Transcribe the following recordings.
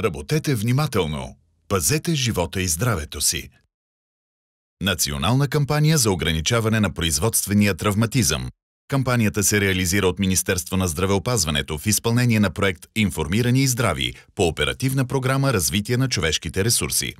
Работете внимателно. Пазете живота и здравето си. Национална кампания за ограничаване на производствения травматизъм. Кампанията се реализира от Министерство на здравеопазването в изпълнение на проект «Информирани и здрави» по оперативна програма «Развитие на човешките ресурси».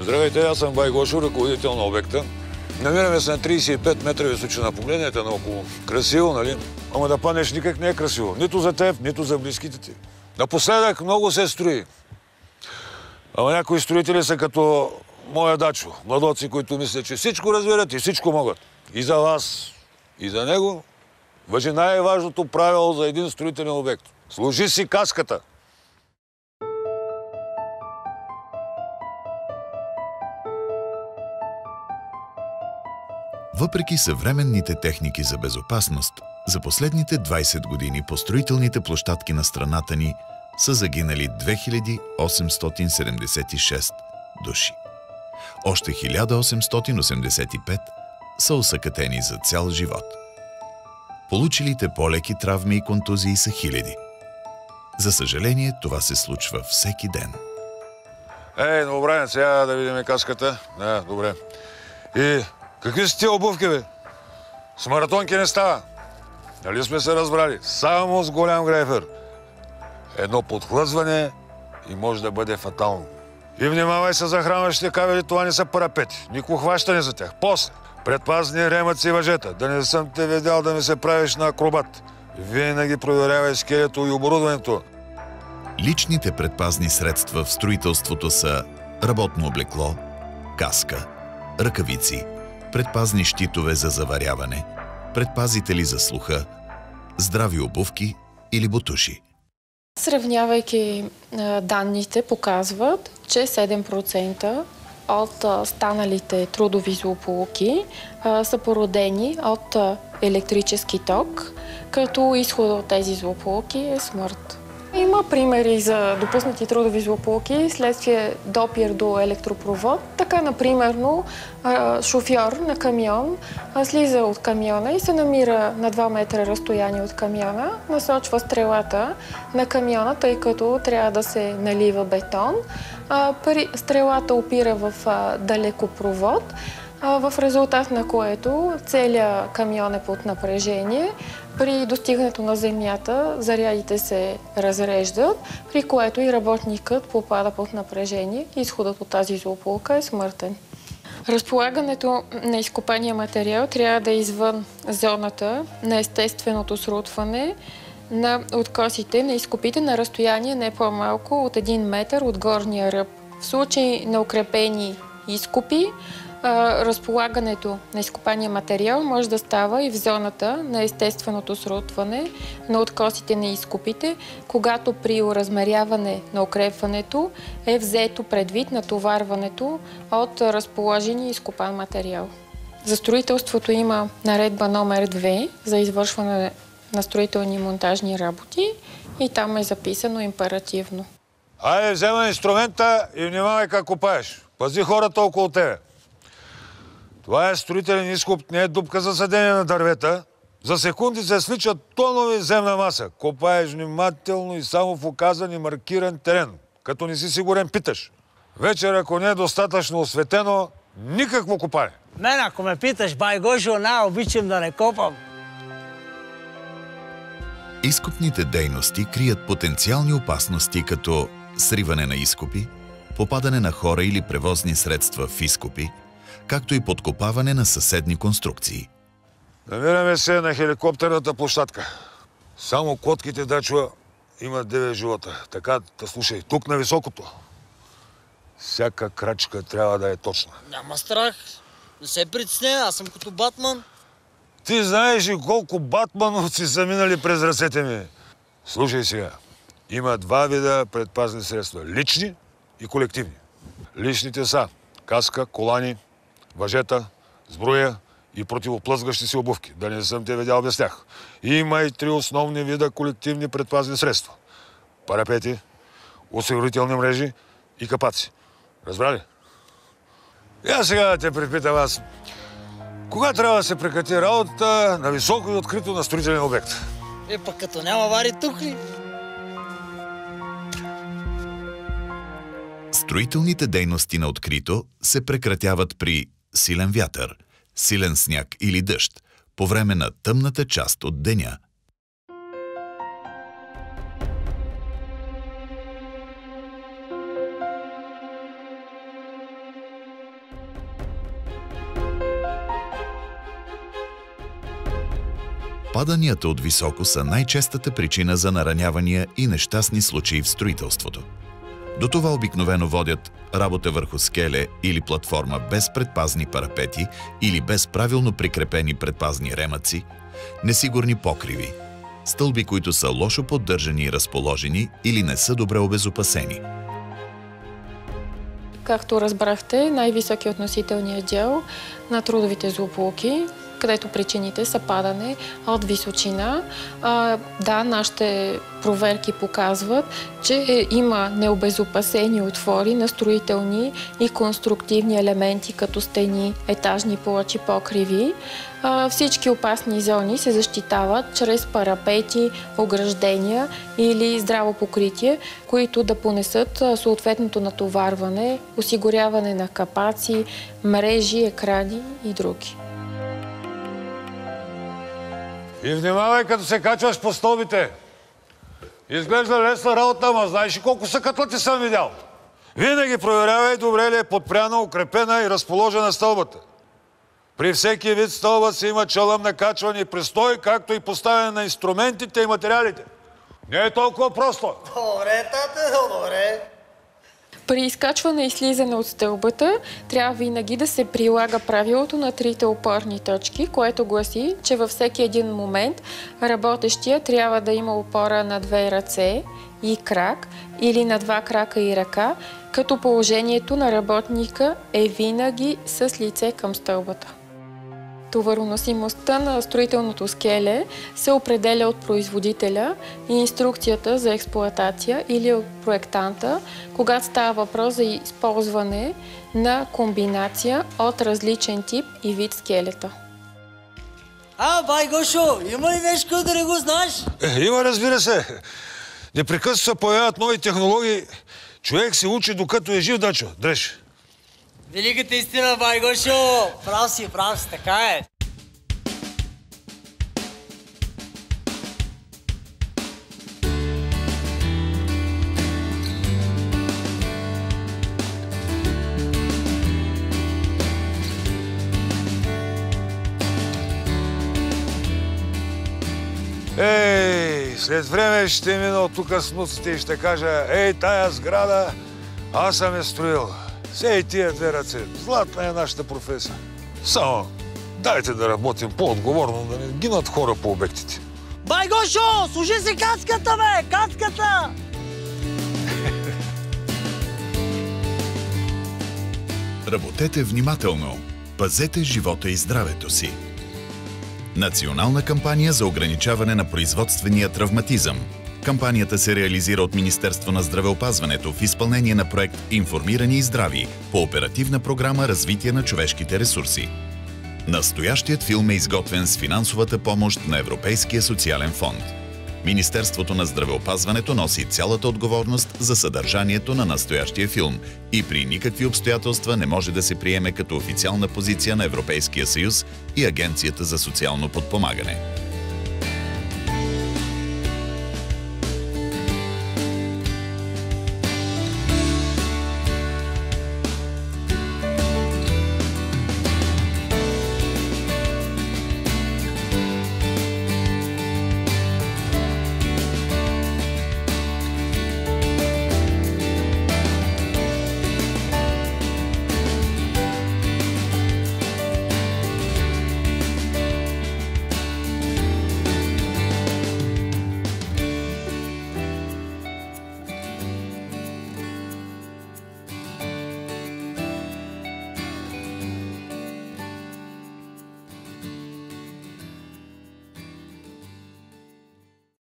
Здравейте, аз съм Байгошо, ръководител на обекта. Намираме се на 35 метра височина. Погледнете наоколо. Красиво, нали? Ама да паднеш никак не е красиво. Нито за теб, нито за близките ти. Напоследък много се строи. Ама някои строители са като моя дачо. Младоци, които мислят, че всичко разбират и всичко могат. И за вас, и за него важи най-важното правило за един строителен обект. Служи си каската. Въпреки съвременните техники за безопасност, за последните 20 години по строителните площадки на страната ни са загинали 2876 души. Още 1885 са осакатени за цял живот. Получилите по-леки травми и контузии са хиляди. За съжаление, това се случва всеки ден. Добре, сега да видим каската. Добре. И какви са тия обувки, бе? С маратонки не става. Нали сме се разбрали? Само с голям грейфер. Едно подхлъзване и може да бъде фатално. И внимавай се захранващите кабели, това не са парапети. Нико хващане за тях. После, предпазни ремъци и въжета. Да не съм те видял да ми се правиш на акробат. Винаги проверявай скелето и оборудването. Личните предпазни средства в строителството са работно облекло, каска, ръкавици, предпазни щитове за заваряване, предпазители за слуха, здрави обувки или ботуши. Сравнявайки данните, показват, че 7% от станалите трудови злополуки са породени от електрически ток, като изхода от тези злополуки е смърт. Има примери за допуснати трудови злополуки следствие допир до електропровод. Така, например, шофьор на камион слиза от камиона и се намира на 2 метра разстояние от камиона, насочва стрелата на камиона, тъй като трябва да се налива бетон. Стрелата опира в далекопровод, в резултат на което целият камион е под напрежение. При достигането на земята зарядите се разреждат, при което и работникът попада под напрежение. Изходът от тази злополука е смъртен. Разполагането на изкопания материал трябва да е извън зоната на естественото срутване на откосите на изкопите на разстояние не по-малко от 1 метър от горния ръб. В случай на укрепени изкопи, разполагането на изкопания материал може да става и в зоната на естественото срутване на откосите на изкопите, когато при оразмеряване на укрепването е взето предвид натоварването от разположения изкопан материал. За строителството има наредба номер 2 за извършване на строителни и монтажни работи и там е записано императивно. Айде, взема инструмента и внимавай как копаеш. Пази хората около тебе. Това е строителен изкоп, не е дупка за съдение на дървета. За секунди се сличат тонови земна маса. Копаеш внимателно и само в указан и маркиран терен. Като не си сигурен, питаш. Вечер, ако не е достатъчно осветено, никакво копане. Мен, ако ме питаш, Байгошо, обичам да не копам. Изкопните дейности крият потенциални опасности като сриване на изкопи, попадане на хора или превозни средства в изкопи, както и подкопаване на съседни конструкции. Намираме се на хеликоптерната площадка. Само котките дачва имат 9 живота. Така, да слушай, тук на високото. Всяка крачка трябва да е точна. Няма страх. Не се притесня, аз съм като Батман. Ти знаеш ли колко батмановци са минали през ръцете ми? Слушай сега, има 2 вида предпазни средства. Лични и колективни. Личните са каска, колани, въжета, сбруя и противоплъзгащи се обувки. Да не съм те видял без тях. Има и 3 основни вида колективни предпазни средства. Парапети, осигурителни мрежи и капаци. Разбрали? Я сега да те припитам аз. Кога трябва да се прекрати работата на високо и открито на строителен обект? Пък като няма аварии тук ли? Строителните дейности на открито се прекратяват при силен вятър, силен сняг или дъжд, по време на тъмната част от деня. Паданията от високо са най-честата причина за наранявания и нещастни случаи в строителството. До това обикновено водят работа върху скеле или платформа без предпазни парапети или без правилно прикрепени предпазни ремъци, несигурни покриви, стълби, които са лошо поддържани и разположени или не са добре обезопасени. Както разбрахте, най-високи относителният дял на трудовите злополуки, където причините са падане от височина. Да, нашите проверки показват, че има необезопасени отвори на строителни и конструктивни елементи, като стени, етажни плочи, покриви. Всички опасни зони се защитават чрез парапети, ограждения или здраво покритие, които да понесат съответното натоварване, осигуряване на капаци, мрежи, екрани и други. И внимавай, като се качваш по стълбите. Изглежда лесна работа, ама знаеш ли колко съкатлъци съм видял? Винаги проверявай добре ли е подпряна, укрепена и разположена стълбата. При всеки вид стълба си има чалъм на качване и престой, както и поставяне на инструментите и материалите. Не е толкова просто. Добре, тате, добре. При изкачване и слизане от стълбата трябва винаги да се прилага правилото на 3 опорни точки, което гласи, че във всеки един момент работещия трябва да има опора на 2 ръце и крак или на 2 крака и ръка, като положението на работника е винаги с лице към стълбата. Товароносимостта на строителното скеле се определя от производителя и инструкцията за експлоатация или от проектанта, когато става въпрос за използване на комбинация от различен тип и вид скелета. Бай Гошо, има ли нещо, да не го знаеш? Има, разбира се. Непрекъснато се появяват нови технологии. Човек се учи докато е жив, дачо. Дреш. Великата истина, бай Гошо! Прав си, така е. След време ще мина от тук с внуците и ще кажа: тая сграда аз съм я строил. Сей тия 2 ръце. Златна е нашата професия. Само дайте да работим по-отговорно, да не гинат хора по обектите. Бай Гошо, служи си кацката, бе! Кацката! Работете внимателно. Пазете живота и здравето си. Национална кампания за ограничаване на производствения травматизъм. Кампанията се реализира от Министерство на здравеопазването в изпълнение на проект «Информирани и здрави» по оперативна програма «Развитие на човешките ресурси». Настоящият филм е изготвен с финансовата помощ на Европейския социален фонд. Министерството на здравеопазването носи цялата отговорност за съдържанието на настоящия филм и при никакви обстоятелства не може да се приеме като официална позиция на Европейския съюз и Агенцията за социално подпомагане.